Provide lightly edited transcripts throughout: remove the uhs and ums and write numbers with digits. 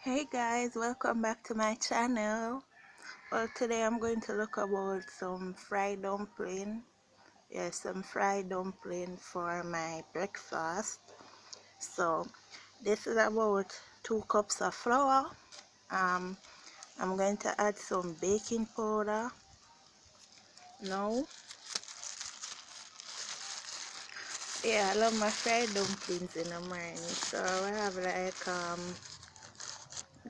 Hey guys, welcome back to my channel. Well, today I'm going to look about some fried dumpling. Yes, some fried dumpling for my breakfast. So this is about 2 cups of flour. um I'm going to add some baking powder now. Yeah, I love my fried dumplings in the morning, so I have like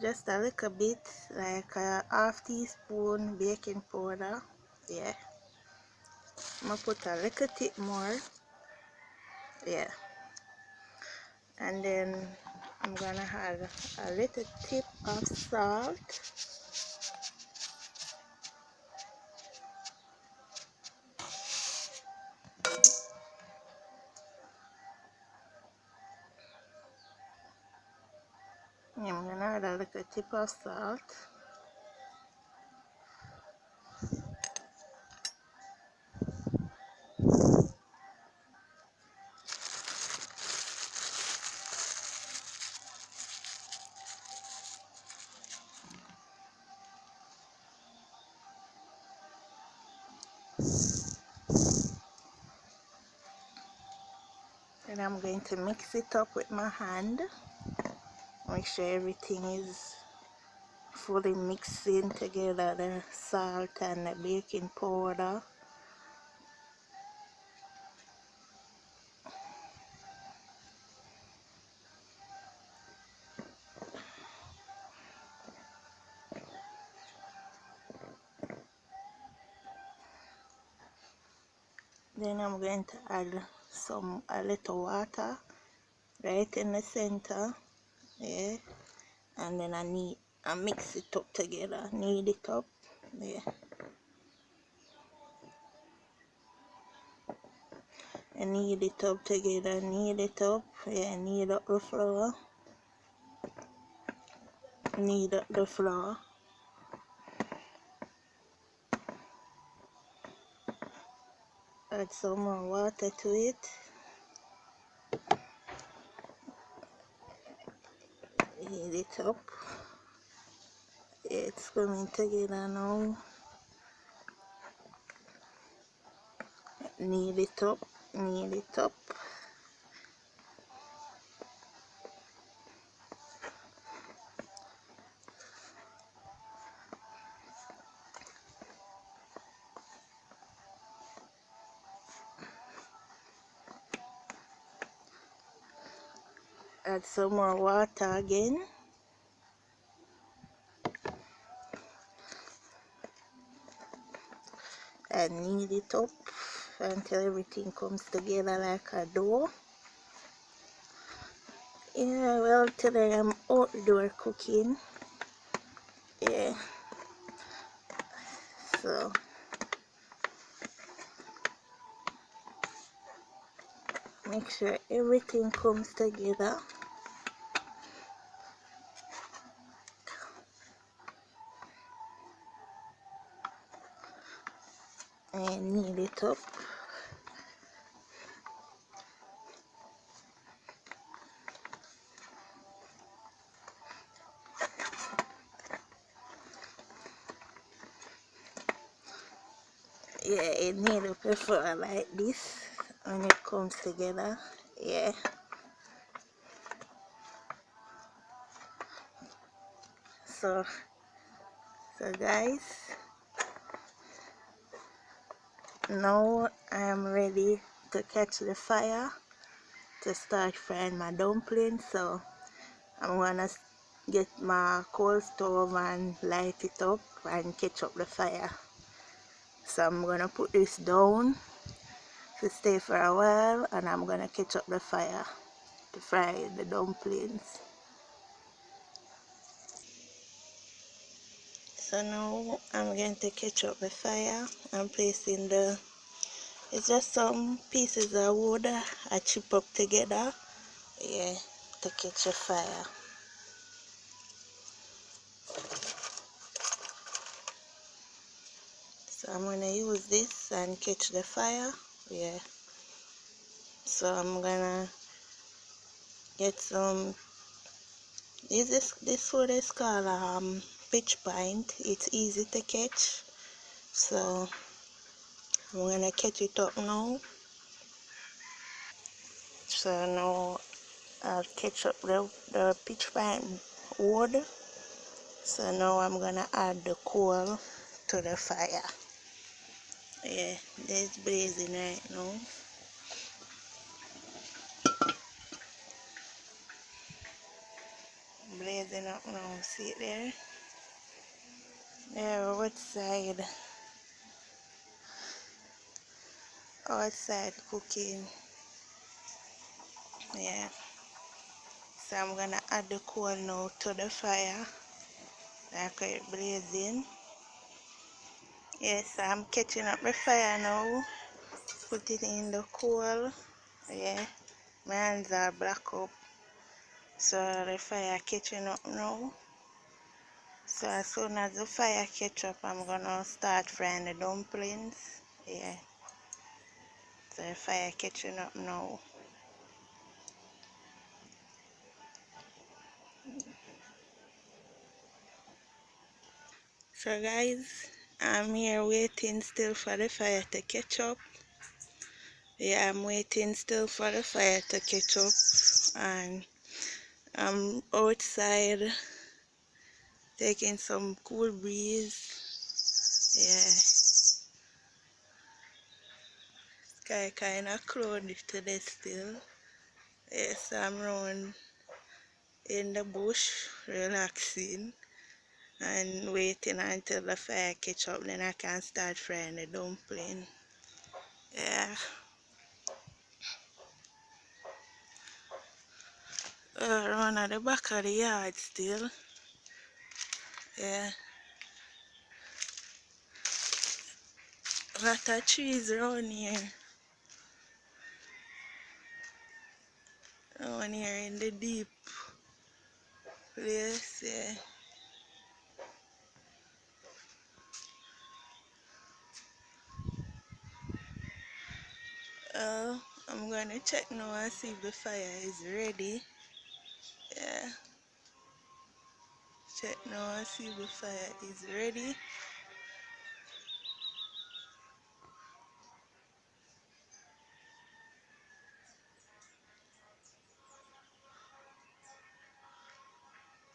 just a little bit, like a half teaspoon baking powder. Yeah, I'm gonna put a little tip more. Yeah, and then I'm gonna add a little tip of salt. Yeah, I'm gonna add a little tip of salt. And I'm going to mix it up with my hand. Make sure everything is fully mixing together, the salt and the baking powder. Then I'm going to add a little water right in the center. Yeah, and then I mix it up together, knead it up. Yeah, and knead it up together, knead it up. Yeah, knead up the flour, knead up the flour. Add some more water to it. Knead it up. Yeah, it's coming together now. Knead it up, knead it up. Add some more water again. And knead it up until everything comes together like a dough. Yeah, well, today I'm outdoor cooking. Yeah, so make sure everything comes together. And knead it up. Yeah, you need to prefer like this when it comes together. Yeah, so guys, now I am ready to catch the fire to start frying my dumplings. So I'm gonna get my coal stove and light it up and catch up the fire. So I'm gonna put this down to stay for a while, and I'm gonna catch up the fire to fry the dumplings. So now I'm going to catch up the fire. I'm placing it's just some pieces of wood I chip up together, yeah, to catch the fire. So I'm gonna use this and catch the fire. Yeah, so I'm gonna get some This food is called pitch pint. It's easy to catch. So I'm gonna catch it up now. So now I'll catch up the pitch pint wood. So now I'm gonna add the coal to the fire. Yeah, it's blazing right now. Blazing up now, see it there? There, outside cooking. Yeah. So I'm gonna add the coal now to the fire. Like it blazing. Yes, I'm catching up the fire now. Put it in the coal. Yeah. My hands are black up. So the fire catching up now. So as soon as the fire catch up, I'm gonna start frying the dumplings. Yeah. So the fire catching up now. So guys, I'm here waiting still for the fire to catch up. Yeah, I'm waiting still for the fire to catch up, and I'm outside taking some cool breeze. Yeah, sky kinda cloudy today still. Yes, I'm around in the bush relaxing and waiting until the fire catch up, then I can start frying the dumpling. Yeah. Around at the back of the yard still. Yeah. Lot of trees around here. Around here in the deep place, yeah. I'm gonna check now and see if the fire is ready. Yeah. Check now and see if the fire is ready.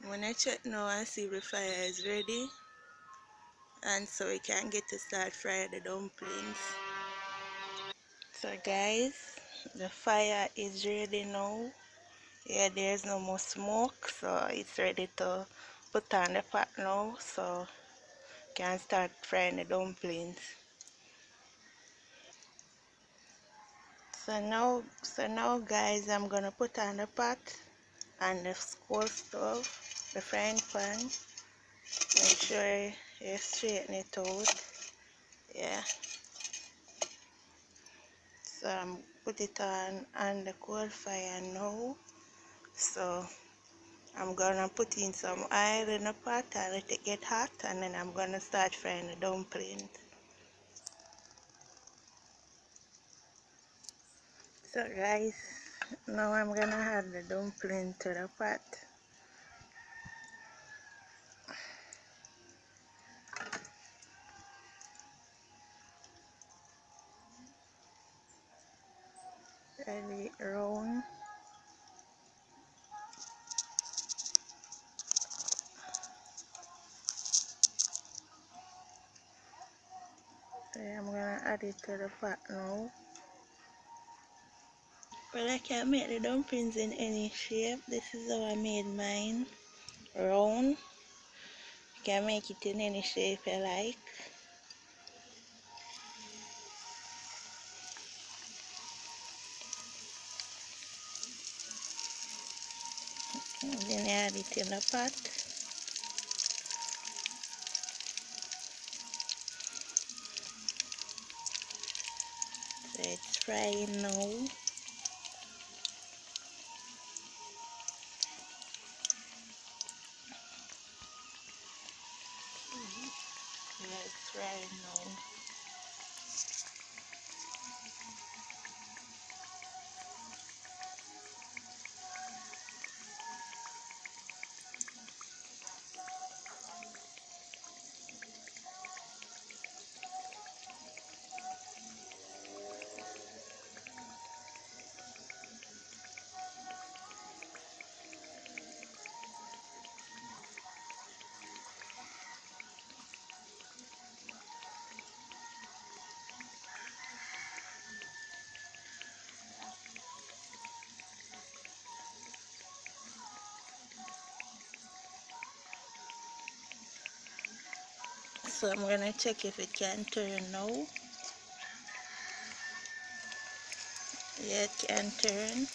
I'm gonna check now and see if the fire is ready. And so we can get to start frying the dumplings. So guys, the fire is ready now. Yeah, there's no more smoke, so it's ready to put on the pot now, so can start frying the dumplings. So now guys, I'm gonna put on the pot and the coal stove, the frying pan. Make sure you straighten it out. Yeah. So I'm put it on the coal fire now. So I'm gonna put in some oil in the pot and let it get hot, and then I'm gonna start frying the dumplings. So guys, now I'm gonna add the dumpling to the pot. Ready round. So I'm gonna add it to the pot now. Well, I can make the dumplings in any shape. This is how I made mine. Round. You can make it in any shape you like. And then I add it in the pot. So it's frying now. Yeah, it's frying now. So I'm gonna check if it can turn now. Yeah, it can turn.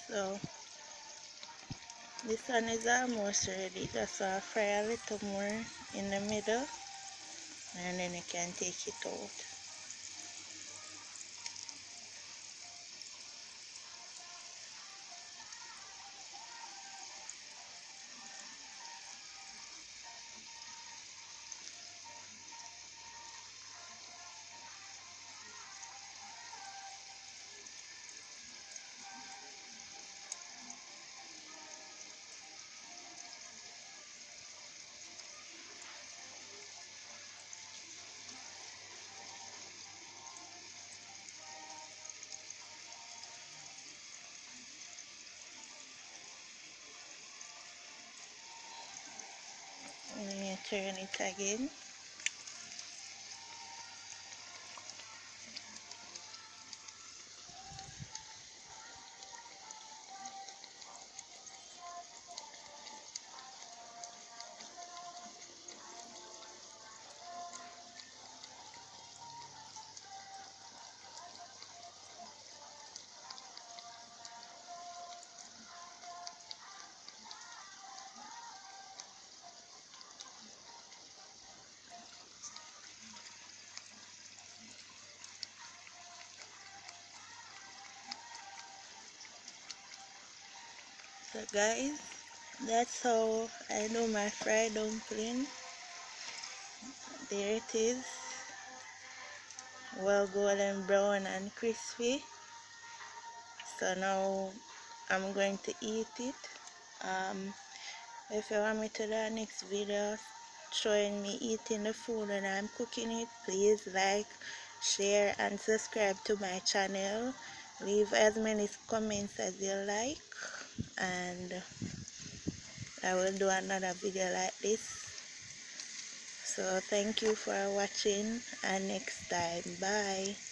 So this one is almost ready. Just fry a little more in the middle, and then you can take it out. And then you turn it again. So guys, that's how I do my fried dumpling. There it is, well golden brown and crispy. So now I'm going to eat it. If you want me to do the next video showing me eating the food and I'm cooking it, please like, share and subscribe to my channel. Leave as many comments as you like, and I will do another video like this. So thank you for watching, and next time, bye.